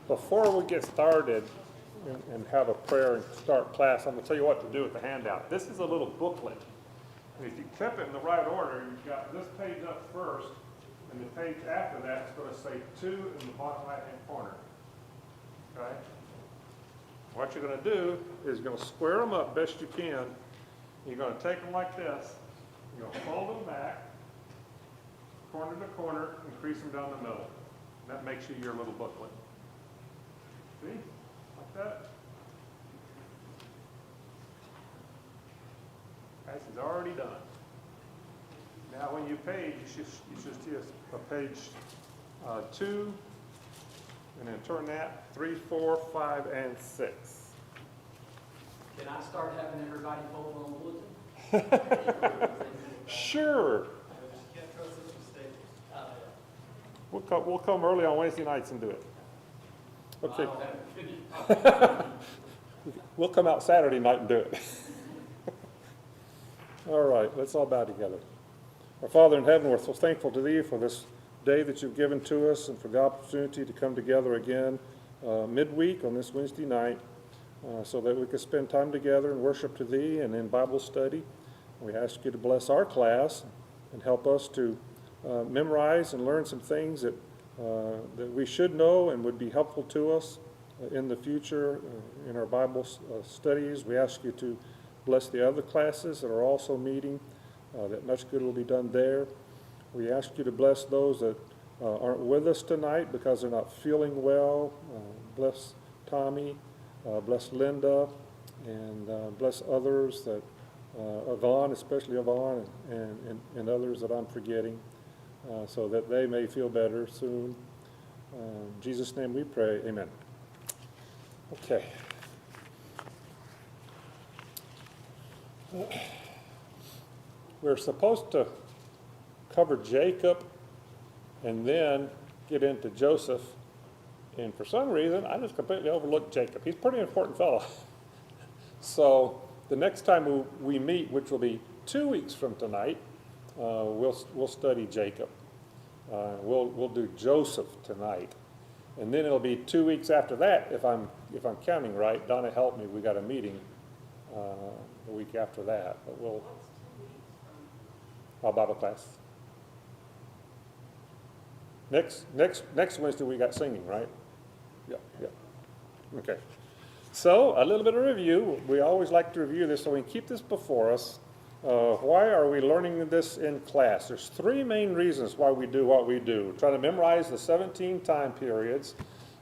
Before we get started and have a prayer and start class, I'm going to tell you what to do with the handout. This is a little booklet. And if you kept it in the right order, you've got this page up first, and the page after that is going to say 2 in the bottom right-hand corner. Okay? What you're going to do is you're going to square them up best you can. You're going to take them like this. You're going to fold them back, corner to corner, and crease them down the middle. That makes you your little booklet. See? Like that. This is already done. Now when you page, you should see a page 2, and then turn that 3, 4, 5, and 6. Can I start having everybody fold on bulletin? Sure. Can't trust this mistake. We'll come early on Wednesday nights and do it. Okay. We'll come out Saturday night and do it. All right, let's all bow together. Our Father in heaven, we're so thankful to Thee for this day that You've given to us and for the opportunity to come together again midweek on this Wednesday night so that we could spend time together and worship to Thee and in Bible study. We ask You to bless our class and help us to memorize and learn some things that we should know and would be helpful to us in the future in our Bible studies. We ask you to bless the other classes that are also meeting, that much good will be done there. We ask you to bless those that aren't with us tonight because they're not feeling well. Bless Tommy, bless Linda, and bless others that, Yvonne, especially Yvonne, and others that I'm forgetting, so that they may feel better soon. In Jesus' name we pray, amen. Okay. We're supposed to cover Jacob and then get into Joseph, and for some reason I just completely overlooked Jacob. He's a pretty important fellow. So the next time we meet, which will be 2 weeks from tonight, we'll study Jacob. We'll do Joseph tonight, and then it'll be 2 weeks after that, if I'm counting right. Donna, help me. We got a meeting the week after that, but we'll. Our Bible class. Next Wednesday we got singing, right? Yeah. Okay. So a little bit of review. We always like to review this so we can keep this before us. Why are we learning this in class? There's 3 main reasons why we do what we do. Try to memorize the 17 time periods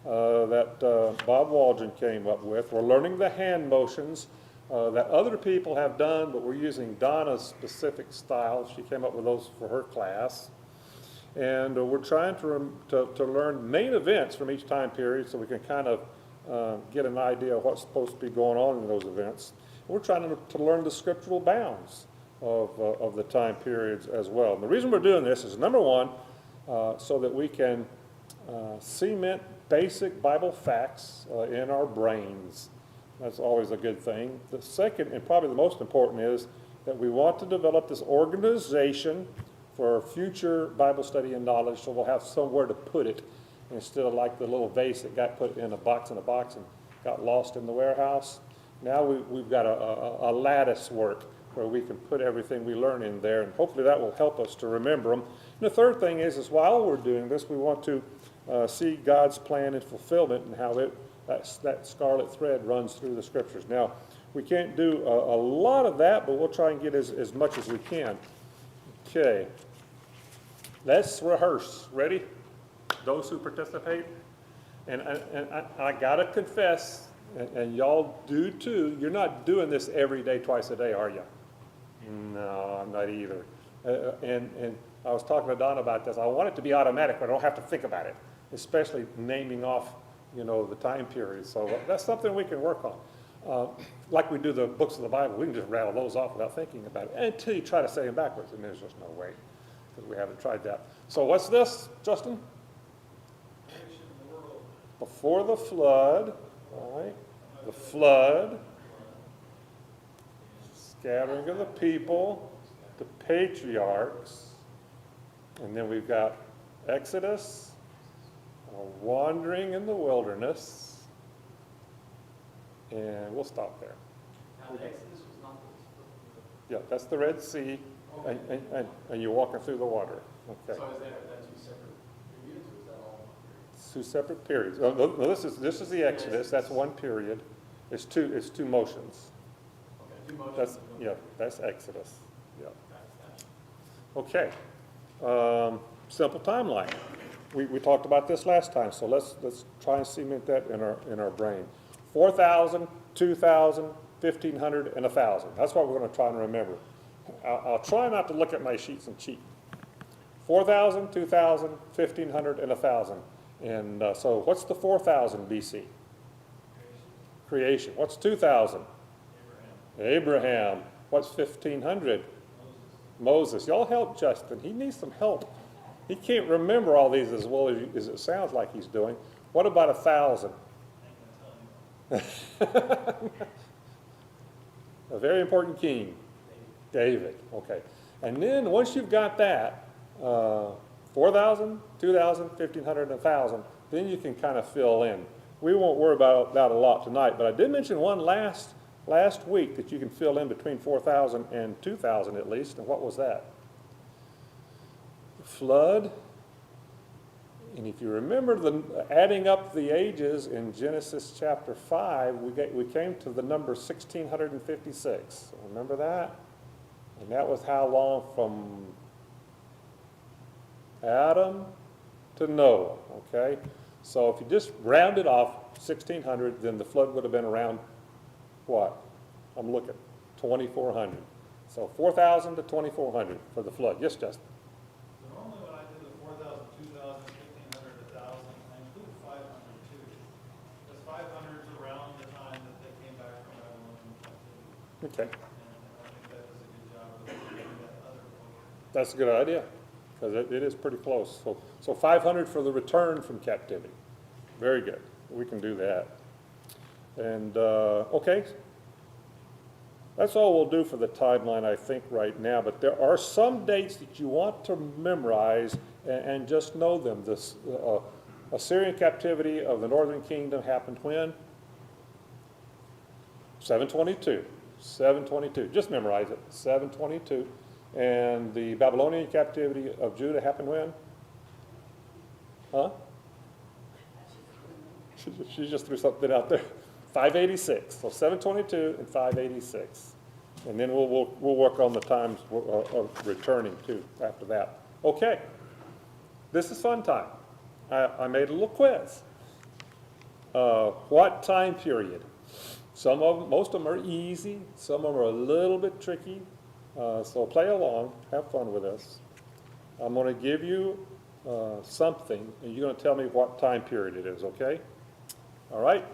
that Bob Waldron came up with. We're learning the hand motions that other people have done, but we're using Donna's specific style. She came up with those for her class. And we're trying to learn main events from each time period so we can kind of get an idea of what's supposed to be going on in those events. We're trying to learn the scriptural bounds of the time periods as well. And the reason we're doing this is, number one, so that we can cement basic Bible facts in our brains. That's always a good thing. The second, and probably the most important, is that we want to develop this organization for future Bible study and knowledge, so we'll have somewhere to put it instead of like the little vase that got put in a box and got lost in the warehouse. Now we've got a lattice work where we can put everything we learn in there, and hopefully that will help us to remember them. And the third thing is while we're doing this, we want to see God's plan and fulfillment and how that scarlet thread runs through the scriptures. Now, we can't do a lot of that, but we'll try and get as much as we can. Okay. Let's rehearse. Ready? Those who participate. And I got to confess, and y'all do too, you're not doing this every day, twice a day, are you? No, I'm not either. And I was talking to Don about this. I want it to be automatic, but I don't have to think about it, especially naming off the time period. So that's something we can work on. Like we do the books of the Bible, we can just rattle those off without thinking about it until you try to say them backwards, and there's just no way, because we haven't tried that. So what's this, Justin? Before the flood, all right? The flood, scattering of the people, the patriarchs, and then we've got Exodus, wandering in the wilderness, and we'll stop there. Now, the Exodus was not Yeah, that's the Red Sea, Okay. and you're walking through the water. Okay. So is that 2 separate periods, or is that all one period? 2 separate periods. Oh, no, this is the Exodus. That's one period. It's two motions. Okay, 2 motions. That's Exodus. Yeah. Gotcha. Okay. Simple timeline. We talked about this last time, so let's try and cement that in our brain. 4,000, 2,000, 1,500, and 1,000. That's what we're going to try and remember. I'll try not to look at my sheets and cheat. 4,000, 2,000, 1,500, and 1,000. And so what's the 4,000 BC? Creation. What's 2,000? Abraham. What's 1,500? Moses. Y'all help Justin. He needs some help. He can't remember all these as well as it sounds like he's doing. What about 1,000? A very important king. David. Okay. And then once you've got that, 4,000, 2,000, 1,500, and 1,000, then you can kind of fill in. We won't worry about that a lot tonight, but I did mention one last week that you can fill in between 4,000 and 2,000 at least, and what was that? Flood, And if you remember adding up the ages in Genesis chapter 5, we came to the number 1656. Remember that? And that was how long from Adam to Noah, okay? So if you just round it off 1600, then the flood would have been around what? I'm looking, 2400. So 4000 to 2400 for the flood. Yes, Justin? So normally when I do the 4,000, 2,000, 1,500, 1,000, I include 500 too. Because 500 is around the time that they came back from Babylonian captivity. Okay, And I think that does a good job of getting that other book. that's a good idea, because it is pretty close. So 500 for the return from captivity. Very good. We can do that. And, okay. That's all we'll do for the timeline, I think, right now. But there are some dates that you want to memorize and just know them. This Assyrian captivity of the northern kingdom happened when? 722. 722. Just memorize it. 722. And the Babylonian captivity of Judah happened when? Huh? She just threw something out there. 586. So 722 and 586. And then we'll work on the times of returning too after that. Okay. This is fun time. I made a little quiz. What time period? Most of them are easy. Some of them are a little bit tricky. So play along. Have fun with this. I'm going to give you something, and you're going to tell me what time period it is, okay? All right?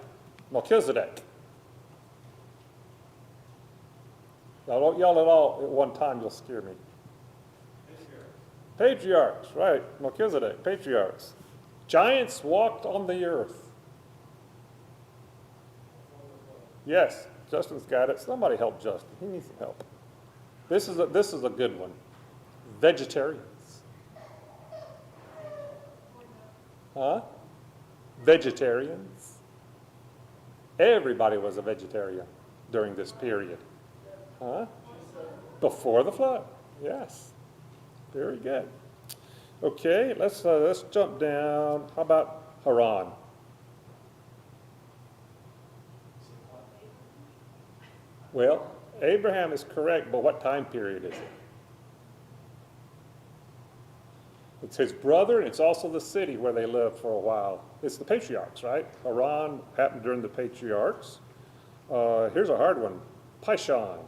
Melchizedek. Now, don't yell it all at one time, you'll scare me. Patriarchs, right. Melchizedek, patriarchs. Giants walked on the earth. Yes, Justin's got it. Somebody help Justin. He needs some help. This is a good one. Vegetarians. Huh? Vegetarians. Everybody was a vegetarian during this period. Huh? Before the flood. Yes. Very good. Okay, let's jump down. How about Haran? Well, Abraham is correct, but what time period is it? It's his brother, and it's also the city where they lived for a while. It's the patriarchs, right? Haran happened during the patriarchs. Here's a hard one. Pishon.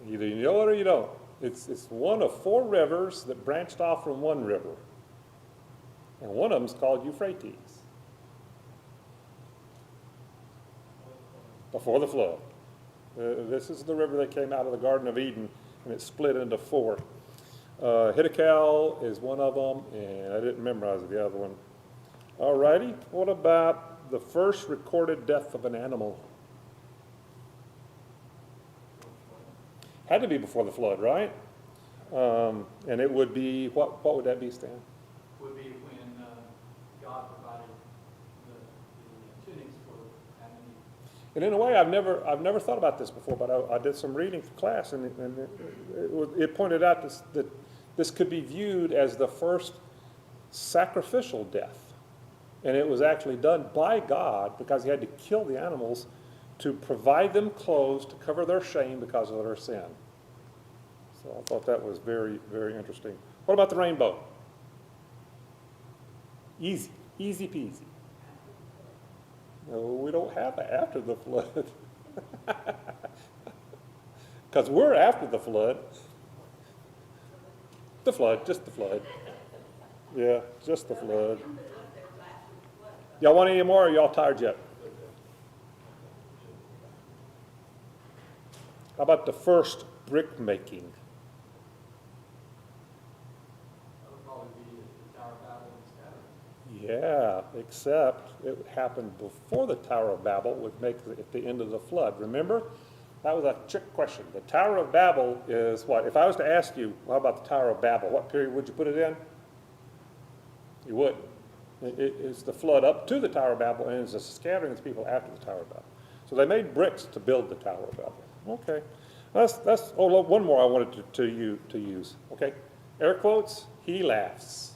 Either you know it or you don't. It's one of 4 rivers that branched off from one river. And one of them is called Euphrates. Before the flood. This is the river that came out of the Garden of Eden, and it split into 4. Hiddekel is one of them, and I didn't memorize the other one. All righty, what about the first recorded death of an animal? Had to be before the flood, right? And it would be, what would that be, Stan? Would be when God provided the tunics for Adam and Eve. And in a way, I've never thought about this before, but I did some reading for class, and it pointed out that this could be viewed as the first sacrificial death. And it was actually done by God because he had to kill the animals to provide them clothes to cover their shame because of their sin. So I thought that was very, very interesting. What about the rainbow? Easy peasy. No, we don't have it after the flood. Because we're after the flood. The flood, just the flood. Yeah, just the flood. Y'all want any more, or y'all tired yet? How about the first brick making? That would probably be the Tower of Babel and Scatter. Yeah, except it happened before the Tower of Babel would make it at the end of the flood. Remember? That was a trick question. The Tower of Babel is what? If I was to ask you, how about the Tower of Babel, what period would you put it in? You wouldn't. It's the flood up to the Tower of Babel, and it's a scattering of people after the Tower of Babel. So they made bricks to build the Tower of Babel. Okay. One more I wanted to use. Okay. Air quotes, he laughs.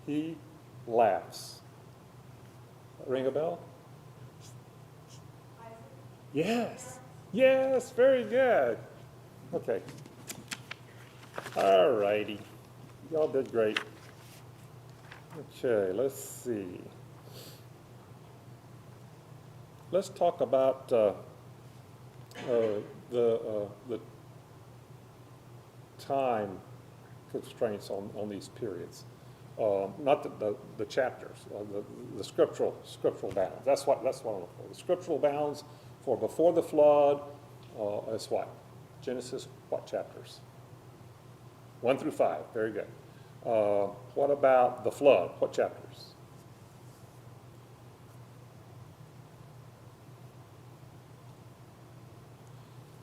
He laughs. Ring a bell? Yes. Yes, very good. Okay. All righty. Y'all did great. Okay, let's see. Let's talk about the time constraints on these periods. Not the chapters, the scriptural bounds. That's what I'm looking for. The scriptural bounds for before the flood is what? Genesis, what chapters? 1 through 5, very good. What about the flood? What chapters?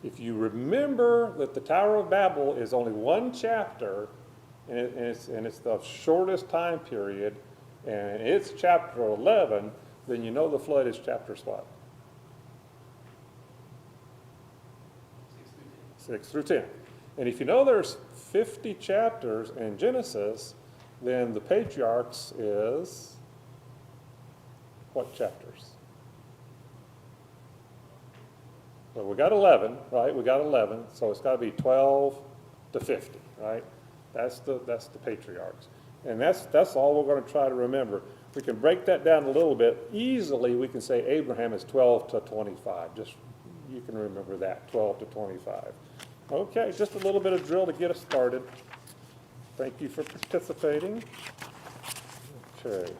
If you remember that the Tower of Babel is only one chapter, and it's the shortest time period, and it's chapter 11, then you know the flood is chapters what? 6 through 10. And if you know there's 50 chapters in Genesis, then the Patriarchs is what chapters? Well, we got 11, right? We got 11, so it's got to be 12 to 50, right? That's the Patriarchs. And that's all we're going to try to remember. We can break that down a little bit. Easily, we can say Abraham is 12 to 25. Just, you can remember that, 12 to 25. Okay, just a little bit of drill to get us started. Thank you for participating. Okay.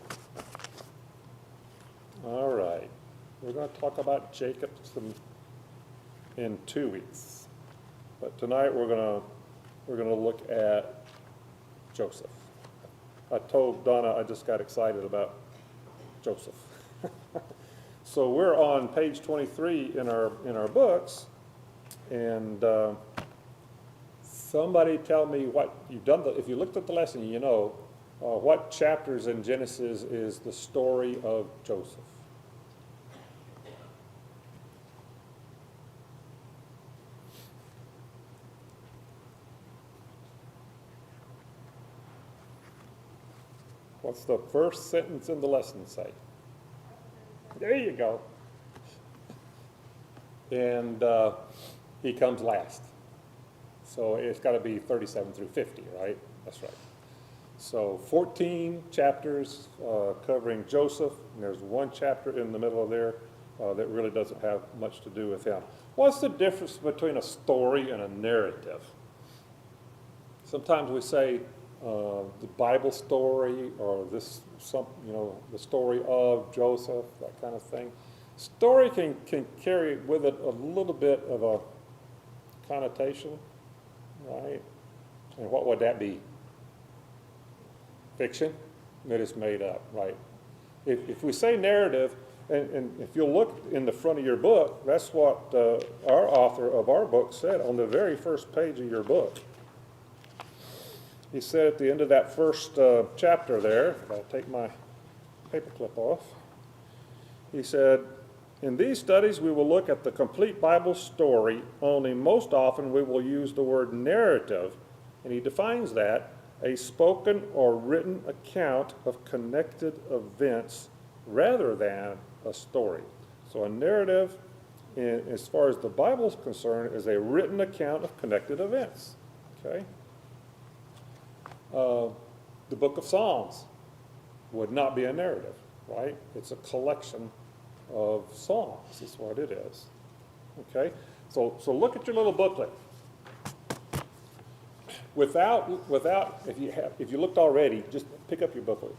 All right. We're going to talk about Jacob in 2 weeks. But tonight we're going to look at Joseph. I told Donna I just got excited about Joseph. So we're on page 23 in our books, and somebody tell me what you've done. If you looked at the lesson, you know what chapters in Genesis is the story of Joseph. What's the first sentence in the lesson say? There you go. And he comes last. So it's got to be 37 through 50, right? That's right. So 14 chapters covering Joseph, and there's one chapter in the middle of there that really doesn't have much to do with him. What's the difference between a story and a narrative? Sometimes we say the Bible story, or the story of Joseph, that kind of thing. Story can carry with it a little bit of a connotation, right? And what would that be? Fiction that is made up, right? If we say narrative, and if you'll look in the front of your book, that's what our author of our book said on the very first page of your book. He said at the end of that first chapter there, if I take my paperclip off, he said, in these studies we will look at the complete Bible story, only most often we will use the word narrative, and he defines that, a spoken or written account of connected events rather than a story. So a narrative, as far as the Bible is concerned, is a written account of connected events, okay? The book of Psalms would not be a narrative, right? It's a collection of songs, is what it is. Okay? So look at your little booklet. Without if you looked already, just pick up your booklet.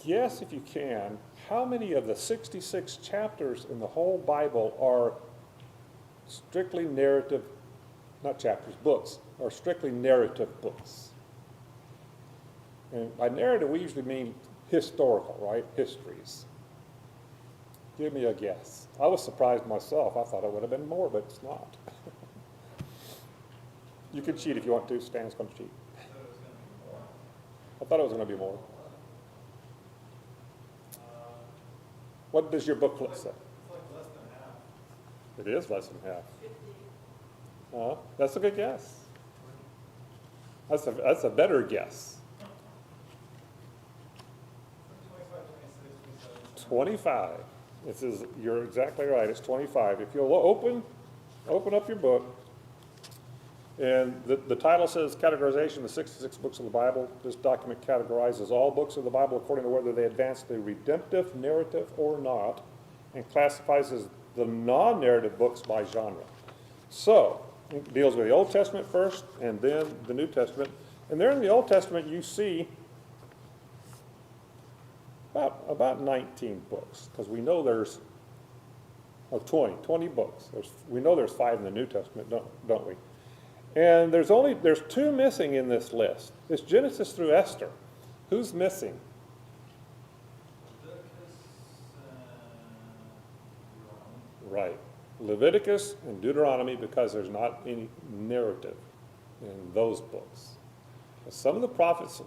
Guess, if you can, how many of the 66 chapters in the whole Bible are strictly narrative, not chapters, books, are strictly narrative books? And by narrative, we usually mean historical, right? Histories. Give me a guess. I was surprised myself. I thought it would have been more, but it's not. You can cheat if you want to. Stan's going to cheat. I thought it was going to be more. What does your booklet say? It's like less than half. It is less than half. That's a good guess. That's a better guess. 25, 26, 27. 25. This is, you're exactly right, it's 25. If you'll open up your book, and the title says Categorization of the 66 books of the Bible. This document categorizes all books of the Bible according to whether they advance the redemptive narrative or not, and classifies the non-narrative books by genre. So, it deals with the Old Testament first, and then the New Testament. And there in the Old Testament you see about 19 books, because we know there's 20 books. We know there's 5 in the New Testament, don't we? And there's two missing in this list. It's Genesis through Esther. Who's missing? Right. Leviticus and Deuteronomy, because there's not any narrative in those books. Some of the prophets,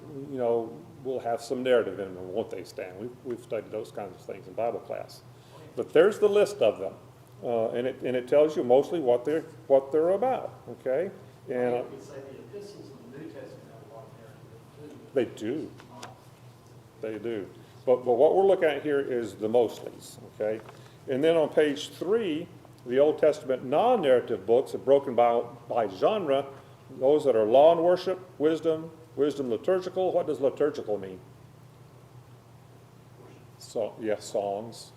will have some narrative in them, won't they, Stan? We've studied those kinds of things in Bible class. But there's the list of them, and it tells you mostly what they're about. Okay, and I would say the epistles in the New Testament have a lot of narrative too. they do, they do. But what we're looking at here is the mostlies. Okay, and then on page 3, the Old Testament non-narrative books are broken by genre. Those that are law and worship, wisdom liturgical. What does liturgical mean? So, yes, songs.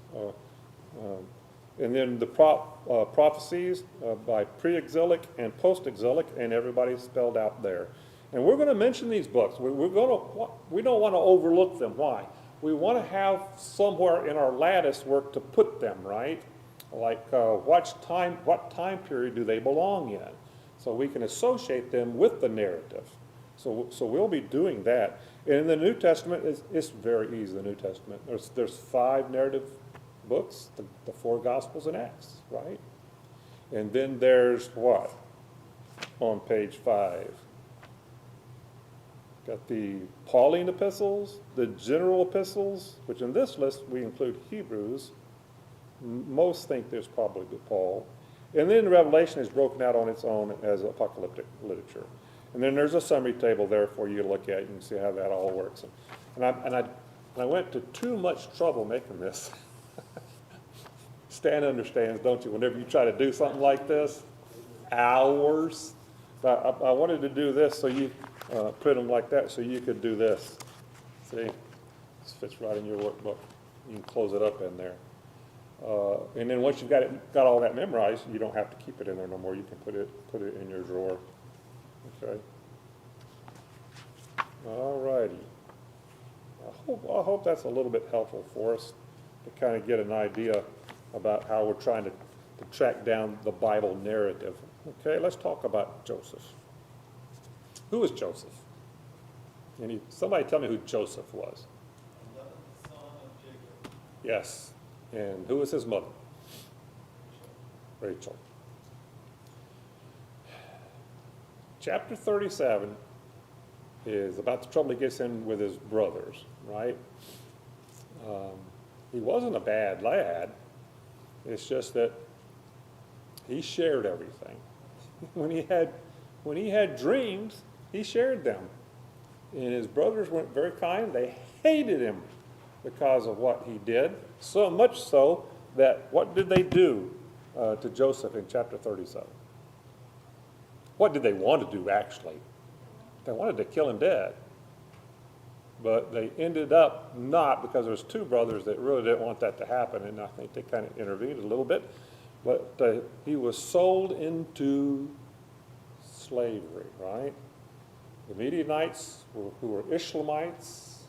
And then the prophecies by pre-exilic and post-exilic, and everybody's spelled out there. And we're going to mention these books. We don't want to overlook them. Why? We want to have somewhere in our lattice work to put them, right? Like what time period do they belong in? So we can associate them with the narrative. So we'll be doing that. And in the New Testament, it's very easy, the New Testament. There's 5 narrative books, the 4 Gospels and Acts, right? And then there's what? On page 5. Got the Pauline epistles, the general epistles, which in this list we include Hebrews. Most think there's probably Paul. And then Revelation is broken out on its own as apocalyptic literature. And then there's a summary table there for you to look at. You can see how that all works. And I went to too much trouble making this. Stan understands, don't you? Whenever you try to do something like this, hours. But I wanted to do this so you print them like that so you could do this. See? This fits right in your workbook. You can close it up in there. And then once you've got all that memorized, you don't have to keep it in there no more. You can put it in your drawer. Okay. All righty. I hope that's a little bit helpful for us to kind of get an idea about how we're trying to track down the Bible narrative. Okay, let's talk about Joseph. Who was Joseph? Somebody tell me who Joseph was. 11th son of Jacob. Yes. And who was his mother? Rachel. Chapter 37 is about the trouble he gets in with his brothers, right? He wasn't a bad lad. It's just that he shared everything. When he had dreams, he shared them. And his brothers weren't very kind. They hated him because of what he did. So much so that what did they do to Joseph in chapter 37? What did they want to do, actually? They wanted to kill him dead. But they ended up not, because there's 2 brothers that really didn't want that to happen, and I think they kind of intervened a little bit. But he was sold into slavery, right? The Midianites, who were Ishmaelites,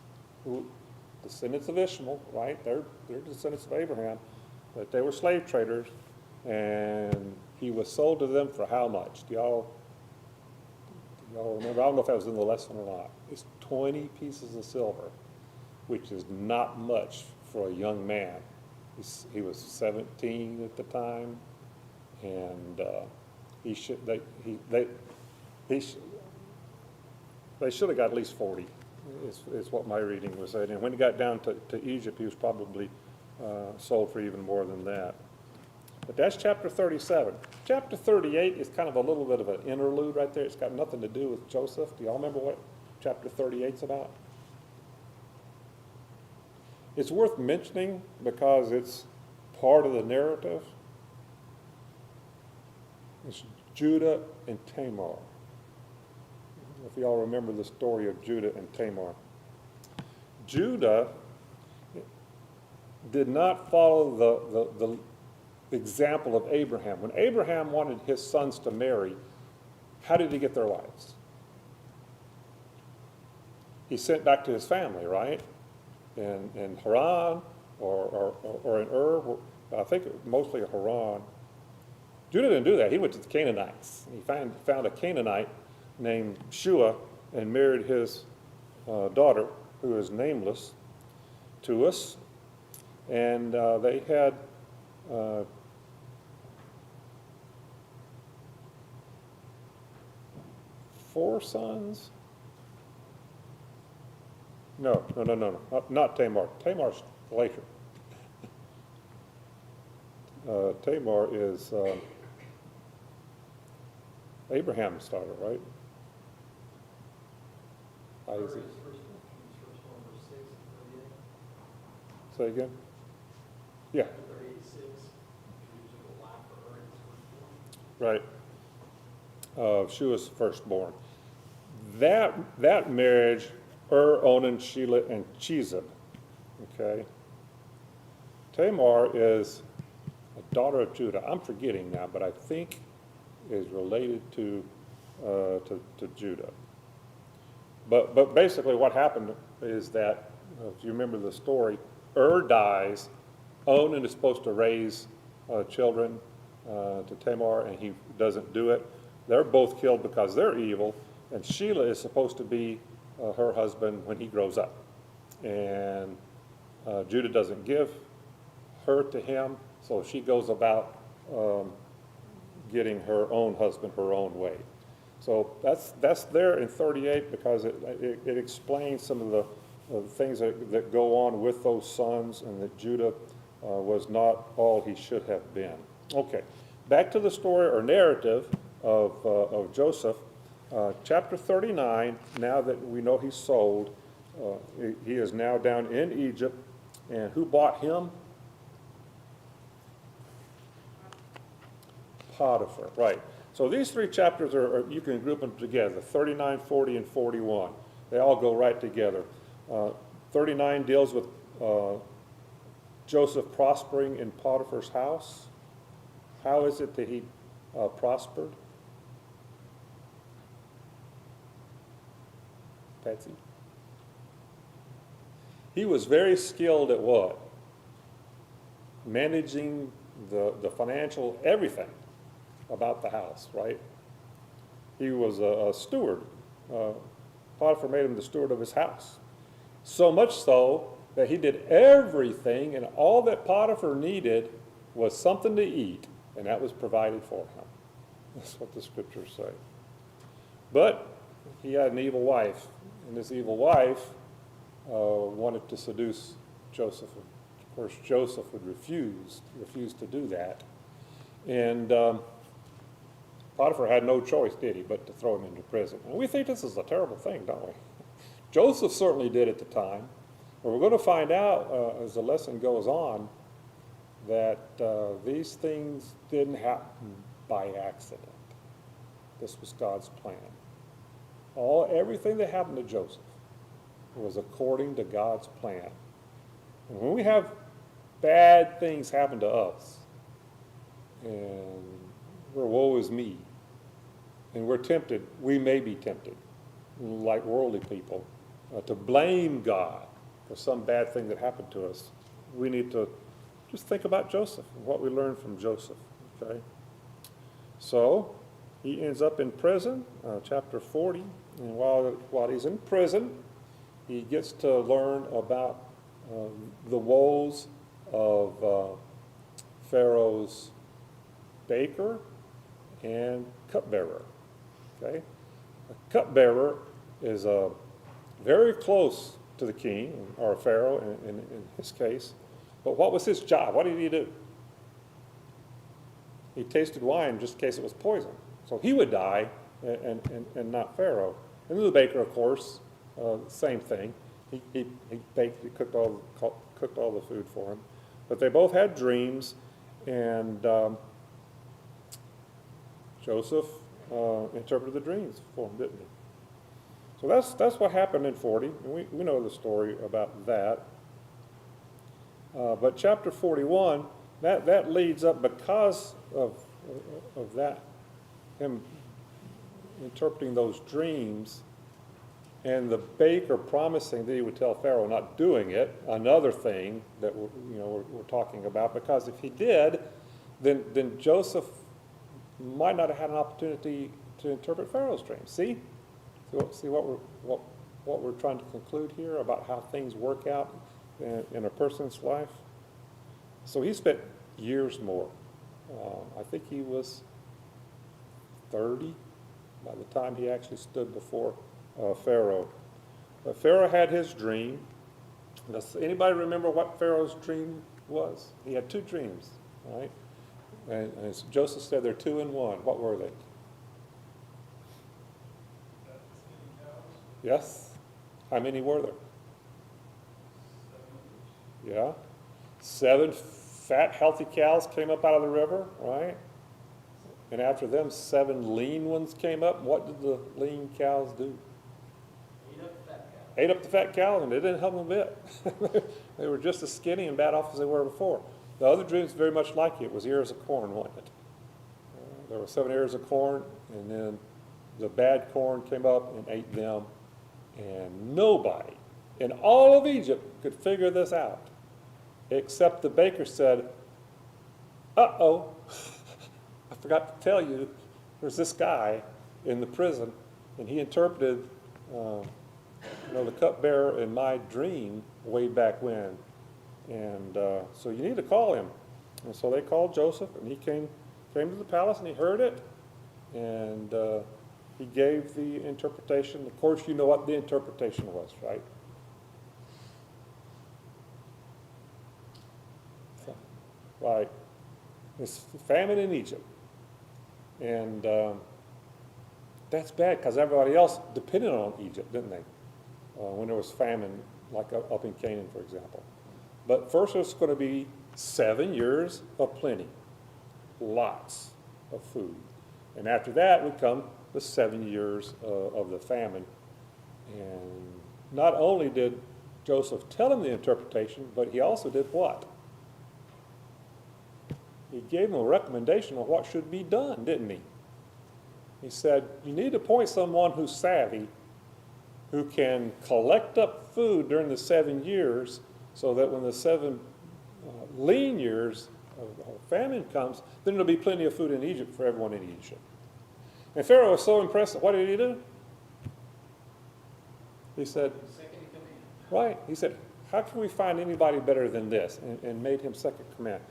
descendants of Ishmael, right? They're descendants of Abraham, but they were slave traders, and he was sold to them for how much? Do y'all remember? I don't know if that was in the lesson or not. It's 20 pieces of silver, which is not much for a young man. He was 17 at the time, and they should have got at least 40. Is what my reading was saying. And when he got down to Egypt, he was probably sold for even more than that. But that's chapter 37. Chapter 38 is kind of a little bit of an interlude right there. It's got nothing to do with Joseph. Do y'all remember what chapter 38 is about? It's worth mentioning because it's part of the narrative. It's Judah and Tamar. If y'all remember the story of Judah and Tamar. Judah did not follow the example of Abraham. When Abraham wanted his sons to marry, how did he get their wives? He sent back to his family, right? In Haran or in Ur, I think mostly Haran. Judah didn't do that. He went to the Canaanites. He found a Canaanite named Shua and married his daughter, who is nameless to us. And they had 4 sons. No, not Tamar. Tamar's later. Tamar is Abraham's daughter, right? Isaac. His firstborn was 6 and 38. Say again? Yeah, 36. He took a wife for her and his firstborn. right. Shua's firstborn. That marriage, Onan, Shelah, and Chizib. Okay. Tamar is a daughter of Judah. I'm forgetting now, but I think is related to Judah. But basically what happened is that, if you remember the story, dies. Onan is supposed to raise children to Tamar, and he doesn't do it. They're both killed because they're evil, and Shelah is supposed to be her husband when he grows up. And Judah doesn't give her to him, so she goes about getting her own husband her own way. So that's there in 38 because it explains some of the things that go on with those sons, and that Judah was not all he should have been. Okay, back to the story or narrative of Joseph. Chapter 39, now that we know he's sold, he is now down in Egypt. And who bought him? Potiphar, right. So these 3 chapters you can group them together, 39, 40, and 41. They all go right together. 39 deals with Joseph prospering in Potiphar's house. How is it that he prospered? Patsy? He was very skilled at what? Managing the financial everything about the house, right? He was a steward. Potiphar made him the steward of his house. So much so that he did everything, and all that Potiphar needed was something to eat, and that was provided for him. That's what the scriptures say. But he had an evil wife, and this evil wife wanted to seduce Joseph. Of course, Joseph would refuse to do that. And Potiphar had no choice, did he, but to throw him into prison. And we think this is a terrible thing, don't we? Joseph certainly did at the time. But we're going to find out as the lesson goes on that these things didn't happen by accident. This was God's plan. Everything that happened to Joseph was according to God's plan. And when we have bad things happen to us, and we're woe is me, and we're tempted, we may be tempted, like worldly people, to blame God for some bad thing that happened to us. We need to just think about Joseph and what we learned from Joseph, okay? So he ends up in prison, chapter 40, and while he's in prison, he gets to learn about the woes of Pharaoh's baker and cupbearer. Okay, a cupbearer is very close to the king or Pharaoh in his case. But what was his job? What did he do? he tasted wine just in case it was poison. So he would die and not Pharaoh. And then the baker, of course, same thing. He baked, he cooked all the food for him. But they both had dreams, and Joseph interpreted the dreams for him, didn't he? So that's what happened in 40, and we know the story about that. But chapter 41, that leads up because of that, him interpreting those dreams, and the baker promising that he would tell Pharaoh, not doing it, another thing that we're talking about, because if he did, then Joseph might not have had an opportunity to interpret Pharaoh's dreams. See what we're trying to conclude here about how things work out in a person's life. So he spent years more. I think he was 30 by the time he actually stood before Pharaoh. But Pharaoh had his dream. Does anybody remember what Pharaoh's dream was? He had 2 dreams, right? And as Joseph said, they're 2 in 1. What were they? Yes? How many were there? 7. Yeah. 7 fat, healthy cows came up out of the river, right? And after them, 7 lean ones came up. What did the lean cows do? Ate up the fat cows, and they didn't help them a bit. They were just as skinny and bad off as they were before. The other dream is very much like it. It was ears of corn, wasn't it? There were 7 ears of corn, and then the bad corn came up and ate them. And nobody in all of Egypt could figure this out, except the baker said, uh-oh, I forgot to tell you, there's this guy in the prison, and he interpreted the cupbearer in my dream way back when. And so you need to call him. And so they called Joseph, and he came to the palace, and he heard it, and he gave the interpretation. Of course, you know what the interpretation was, right? Right. It's famine in Egypt. And that's bad because everybody else depended on Egypt, didn't they? When there was famine, like up in Canaan, for example. But first it's going to be 7 years of plenty. Lots of food. And after that would come the 7 years of the famine. And not only did Joseph tell him the interpretation, but he also did what? He gave him a recommendation of what should be done, didn't he? He said, you need to appoint someone who's savvy, who can collect up food during the 7 years, so that when the 7 lean years of famine comes, then there'll be plenty of food in Egypt for everyone in Egypt. And Pharaoh was so impressed. What did he do? He said, Second in command. right. He said, how can we find anybody better than this? And made him second in command.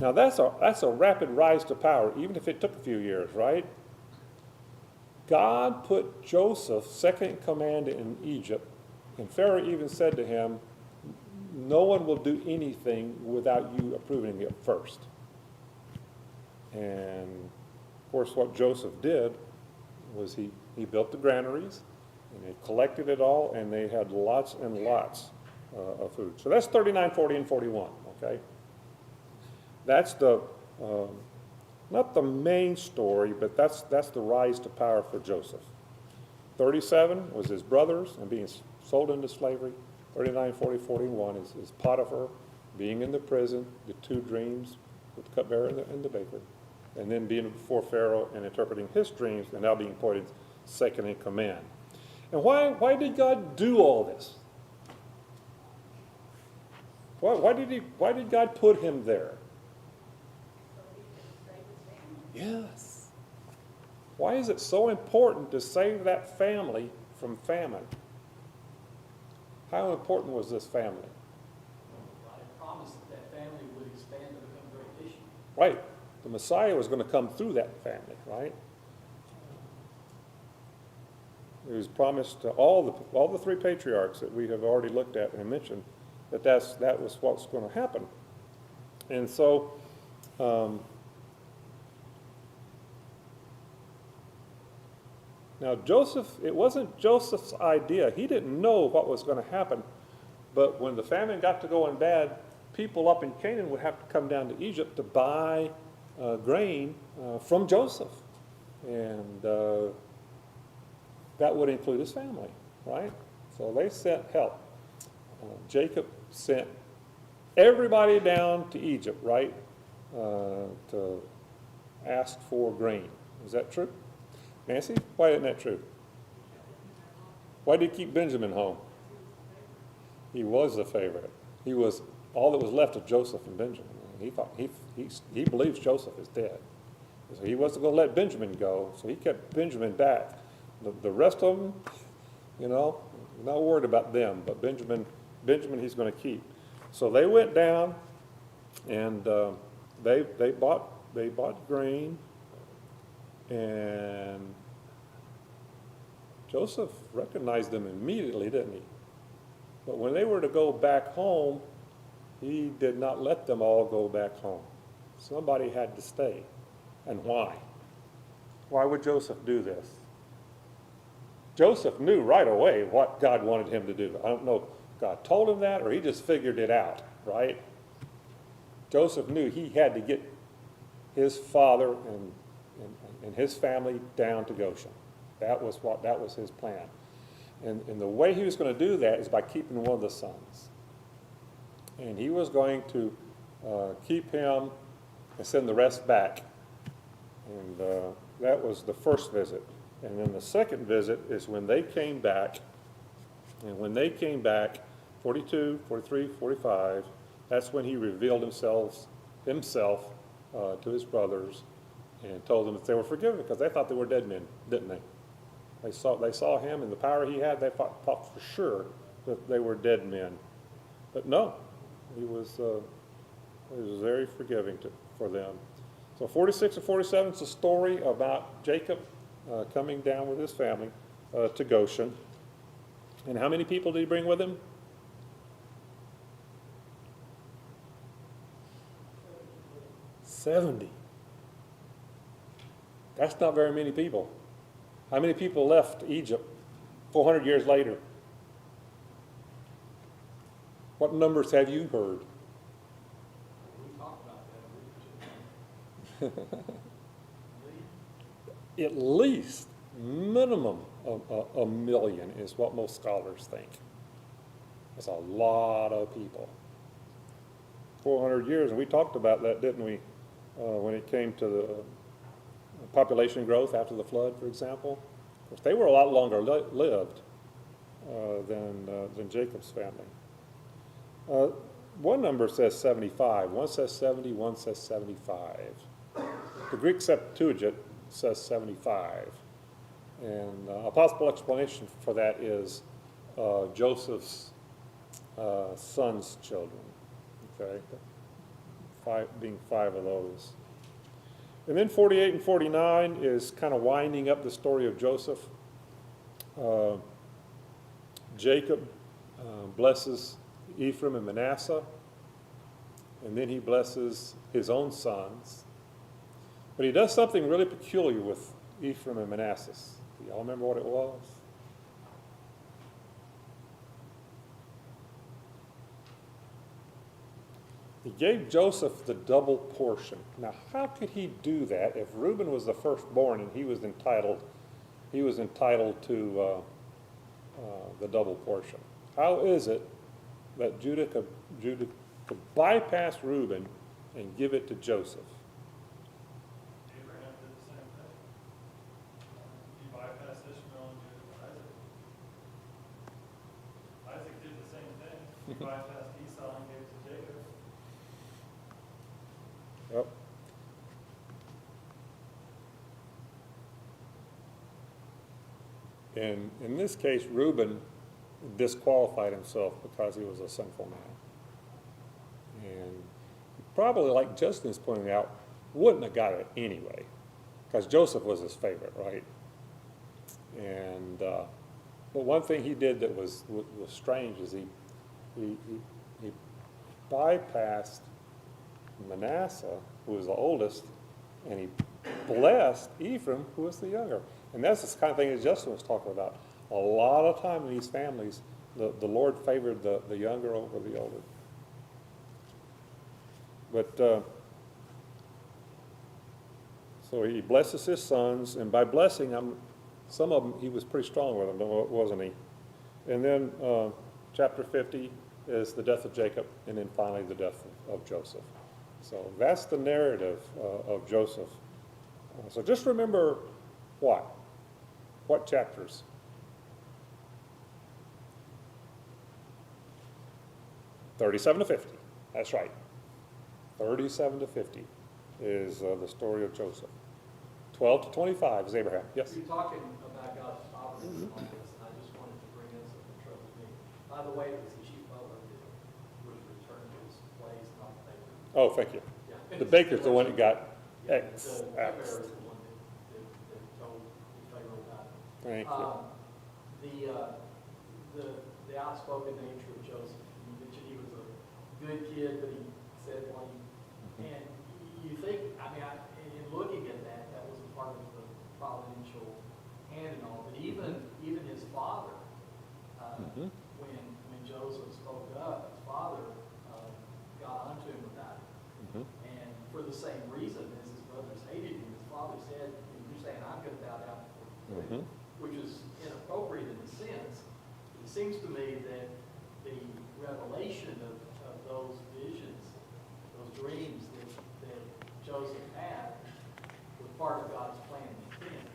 Now that's a rapid rise to power, even if it took a few years, right? God put Joseph second in command in Egypt, and Pharaoh even said to him, no one will do anything without you approving it first. And of course what Joseph did was he built the granaries, and they collected it all, and they had lots and lots of food. So that's 39, 40, and 41, okay? That's the, not the main story, but that's the rise to power for Joseph. 37 was his brothers and being sold into slavery. 39, 40, 41 is Potiphar being in the prison, the 2 dreams with the cupbearer and the baker, and then being before Pharaoh and interpreting his dreams, and now being appointed second in command. And why did God do all this? Why did God put him there? Yes. Why is it so important to save that family from famine? How important was this family? God had promised that family would expand and become a great nation. Right. The Messiah was going to come through that family, right? It was promised to all the 3 patriarchs that we have already looked at and mentioned that that was what's going to happen. And so Now Joseph, it wasn't Joseph's idea. He didn't know what was going to happen. But when the famine got to going bad, people up in Canaan would have to come down to Egypt to buy grain from Joseph. And that would include his family, right? So they sent help. Jacob sent everybody down to Egypt, right, to ask for grain. Is that true? Nancy, why isn't that true? Why did he keep Benjamin home? He was the favorite. He was all that was left of Joseph and Benjamin. He thought he believes Joseph is dead, so he wasn't going to let Benjamin go. So he kept Benjamin back. The rest of them, not worried about them, but Benjamin he's going to keep. So they went down, and they bought grain, and Joseph recognized them immediately, didn't he? But when they were to go back home, he did not let them all go back home. Somebody had to stay. And why? Why would Joseph do this? Joseph knew right away what God wanted him to do. I don't know if God told him that or he just figured it out, right? Joseph knew he had to get his father and his family down to Goshen. That was his plan. And the way he was going to do that is by keeping one of the sons. And he was going to keep him and send the rest back. And that was the first visit. And then the second visit is when they came back. And when they came back, 42, 43, 45, that's when he revealed himself to his brothers and told them that they were forgiven because they thought they were dead men, didn't they? They saw him and the power he had. They thought for sure that they were dead men. But no, he was very forgiving for them. So 46 and 47 is a story about Jacob coming down with his family to Goshen. And how many people did he bring with him? 70. That's not very many people. How many people left Egypt 400 years later? What numbers have you heard? We talked about that. At least minimum a million is what most scholars think. That's a lot of people. 400 years, and we talked about that, didn't we, when it came to the population growth after the flood, for example. Of course, they were a lot longer lived than Jacob's family. One number says 75, one says 70, one says 75. The Greek Septuagint says 75. And a possible explanation for that is Joseph's son's children, okay? Being 5 of those. And then 48 and 49 is kind of winding up the story of Joseph. Jacob blesses Ephraim and Manasseh, and then he blesses his own sons. But he does something really peculiar with Ephraim and Manasseh. Do y'all remember what it was? He gave Joseph the double portion. Now, how could he do that if Reuben was the firstborn and he was entitled to the double portion? How is it that Judah could bypass Reuben and give it to Joseph? Abraham did the same thing. He bypassed Ishmael and gave it to Isaac. Isaac did the same thing. He bypassed Esau and gave it to Jacob. Yep. And in this case, Reuben disqualified himself because he was a sinful man. And probably, like Justin is pointing out, wouldn't have got it anyway, because Joseph was his favorite, right? And but one thing he did that was strange is he bypassed Manasseh, who was the oldest, and he blessed Ephraim, who was the younger. And that's the kind of thing that Justin was talking about. A lot of time in these families, the Lord favored the younger over the older. But so he blesses his sons, and by blessing them, some of them, he was pretty strong with them, wasn't he? And then chapter 50 is the death of Jacob, and then finally the death of Joseph. So that's the narrative of Joseph. So just remember what? What chapters? 37 to 50. That's right. 37 to 50 is the story of Joseph. 12 to 25 is Abraham. Yes? You're talking about God's sovereignty and all this, and I just wanted to bring in something that troubles me. By the way, it was the chief butler that was returned to his place, not the baker. Oh, thank you. Yeah. The baker's the one that got Yeah, X. the cupbearer is the one that told the Pharaoh about it. Thank you. The outspoken nature of Joseph. You mentioned he was a good kid, but he said what he, and you think, I mean, in looking at that, that was a part of the providential hand and all, but even his father, when Joseph spoke up, his father got onto him about it. And for the same reason as his brothers hated him, his father said, "You're saying I'm going to bow down before you," which is inappropriate in a sense. It seems to me that the revelation of those visions, those dreams that Joseph had, was part of God's plan and intent,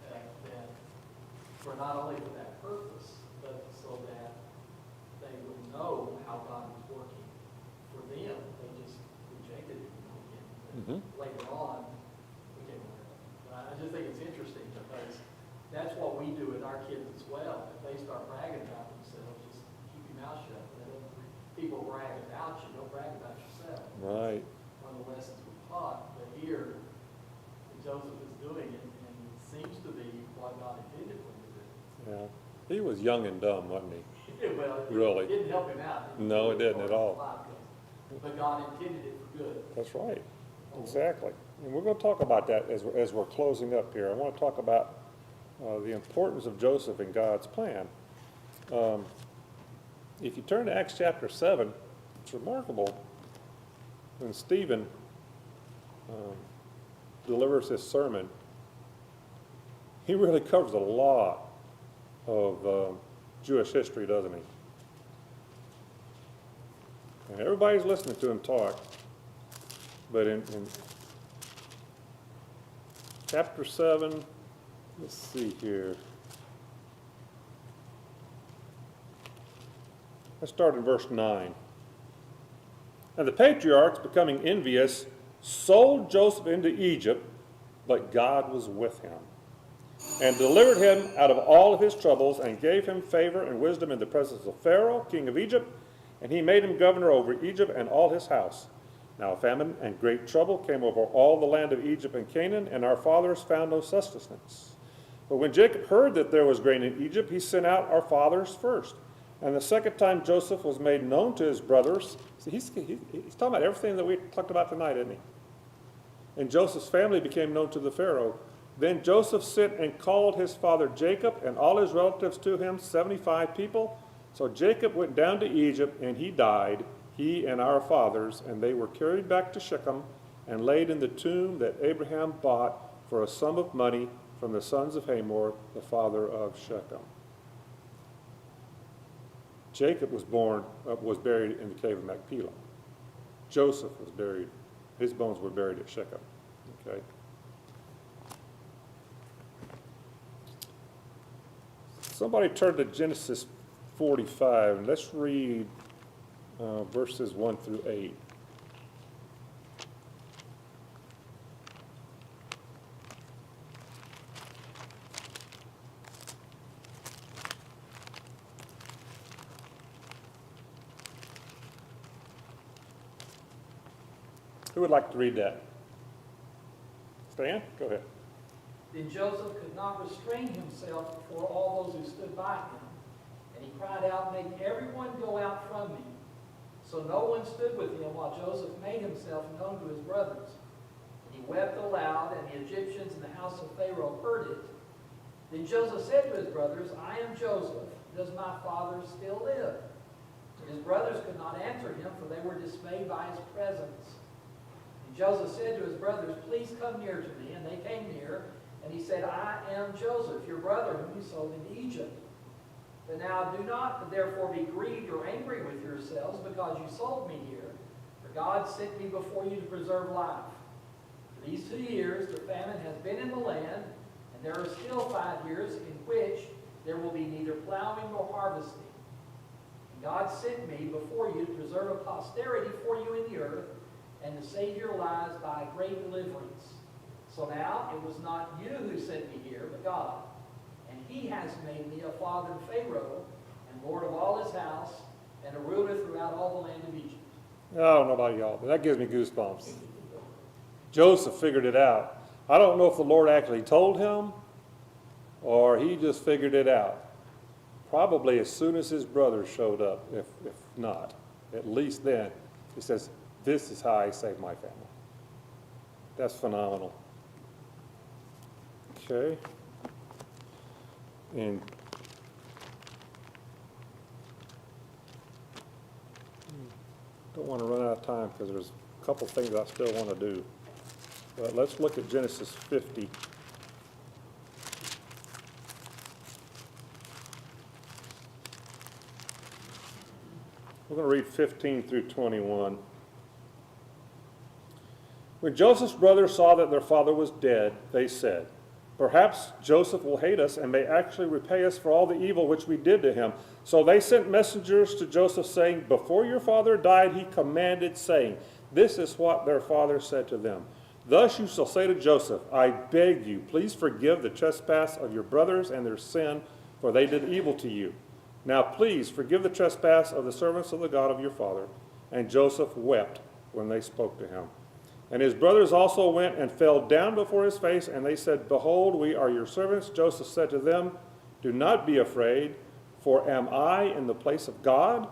that for not only for that purpose, but so that they would know how God was working for them. They just rejected it again. Later on, we came aware of it. But I just think it's interesting because that's what we do with our kids as well. If they start bragging about themselves, just keep your mouth shut. Let people brag about you. Don't brag about yourself. Right. One of the lessons we taught. But here, Joseph is doing it, and it seems to be what God intended for him to do. Yeah. He was young and dumb, wasn't he? Well, Really? it didn't help him out. No, it didn't at all. But God intended it for good. That's right. Exactly. And we're going to talk about that as we're closing up here. I want to talk about the importance of Joseph in God's plan. If you turn to Acts chapter 7, it's remarkable when Stephen delivers his sermon. He really covers a lot of Jewish history, doesn't he? And everybody's listening to him talk. But in chapter 7, let's see here. Let's start in verse 9. And the patriarchs, becoming envious, sold Joseph into Egypt, but God was with him, and delivered him out of all of his troubles, and gave him favor and wisdom in the presence of Pharaoh, king of Egypt, and he made him governor over Egypt and all his house. Now a famine and great trouble came over all the land of Egypt and Canaan, and our fathers found no sustenance. But when Jacob heard that there was grain in Egypt, he sent out our fathers first. And the second time Joseph was made known to his brothers. See, he's talking about everything that we talked about tonight, isn't he? And Joseph's family became known to the Pharaoh. Then Joseph sent and called his father Jacob and all his relatives to him, 75 people. So Jacob went down to Egypt, and he died, he and our fathers, and they were carried back to Shechem and laid in the tomb that Abraham bought for a sum of money from the sons of Hamor, the father of Shechem. Jacob was buried in the cave of Machpelah. Joseph was buried, his bones were buried at Shechem. Okay. Somebody turn to Genesis 45, and let's read verses 1 through 8. Who would like to read that? Stan, go ahead. Then Joseph could not restrain himself before all those who stood by him, and he cried out, "Make everyone go out from me." So no one stood with him while Joseph made himself known to his brothers. And he wept aloud, and the Egyptians in the house of Pharaoh heard it. Then Joseph said to his brothers, I am Joseph. Does my father still live? His brothers could not answer him, for they were dismayed by his presence. And Joseph said to his brothers, Please come near to me. And they came near, and he said, I am Joseph, your brother, whom you sold into Egypt. But now do not therefore be grieved or angry with yourselves, because you sold me here. For God sent me before you to preserve life. For these 2 years the famine has been in the land, and there are still 5 years in which there will be neither plowing nor harvesting. And God sent me before you to preserve a posterity for you in the earth, and to save your lives by a great deliverance. So now it was not you who sent me here, but God. And he has made me a father to Pharaoh, and lord of all his house, and a ruler throughout all the land of Egypt. I don't know about y'all, but that gives me goosebumps. Joseph figured it out. I don't know if the Lord actually told him, or he just figured it out. Probably as soon as his brothers showed up, if not. At least then, he says, this is how I saved my family. That's phenomenal. Okay. And don't want to run out of time because there's a couple things I still want to do. But let's look at Genesis 50. We're going to read 15 through 21. When Joseph's brothers saw that their father was dead, they said, Perhaps Joseph will hate us and may actually repay us for all the evil which we did to him. So they sent messengers to Joseph saying, Before your father died, he commanded, saying, This is what their father said to them. Thus you shall say to Joseph, I beg you, please forgive the trespass of your brothers and their sin, for they did evil to you. Now please forgive the trespass of the servants of the God of your father. And Joseph wept when they spoke to him. And his brothers also went and fell down before his face, and they said, Behold, we are your servants. Joseph said to them, Do not be afraid, for am I in the place of God?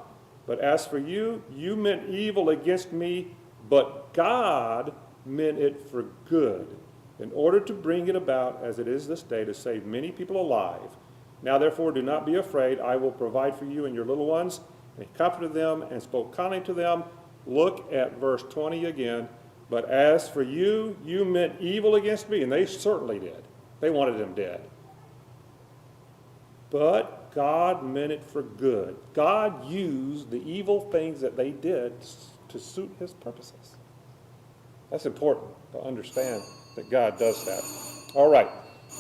But as for you, you meant evil against me, but God meant it for good, in order to bring it about as it is this day, to save many people alive. Now therefore do not be afraid. I will provide for you and your little ones. And he comforted them and spoke kindly to them. Look at verse 20 again. But as for you, you meant evil against me. And they certainly did. They wanted him dead. But God meant it for good. God used the evil things that they did to suit his purposes. That's important to understand that God does that. All right.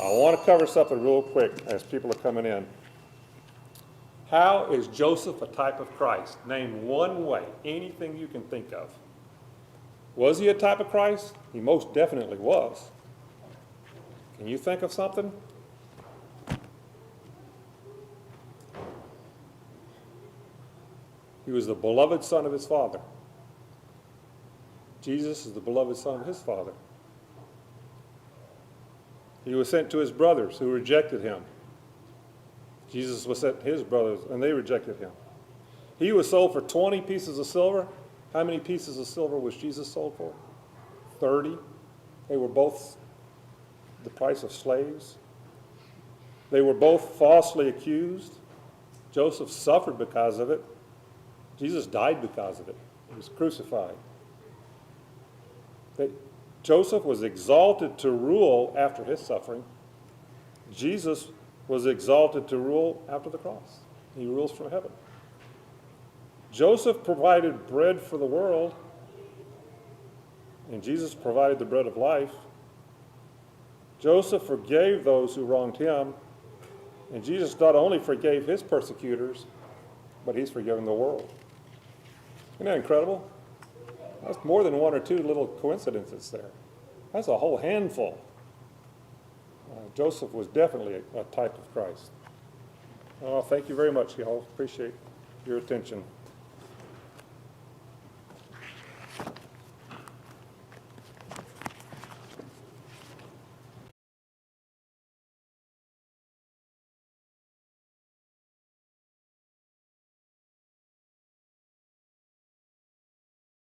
I want to cover something real quick as people are coming in. How is Joseph a type of Christ? Name one way, anything you can think of. Was he a type of Christ? He most definitely was. Can you think of something? He was the beloved son of his father. Jesus is the beloved son of his father. He was sent to his brothers who rejected him. Jesus was sent to his brothers and they rejected him. He was sold for 20 pieces of silver. How many pieces of silver was Jesus sold for? 30. They were both the price of slaves. They were both falsely accused. Joseph suffered because of it. Jesus died because of it. He was crucified. Joseph was exalted to rule after his suffering. Jesus was exalted to rule after the cross. He rules from heaven. Joseph provided bread for the world, and Jesus provided the bread of life. Joseph forgave those who wronged him, and Jesus not only forgave his persecutors, but he's forgiven the world. Isn't that incredible? That's more than one or two little coincidences there. That's a whole handful. Joseph was definitely a type of Christ. Oh, thank you very much, y'all. Appreciate your attention.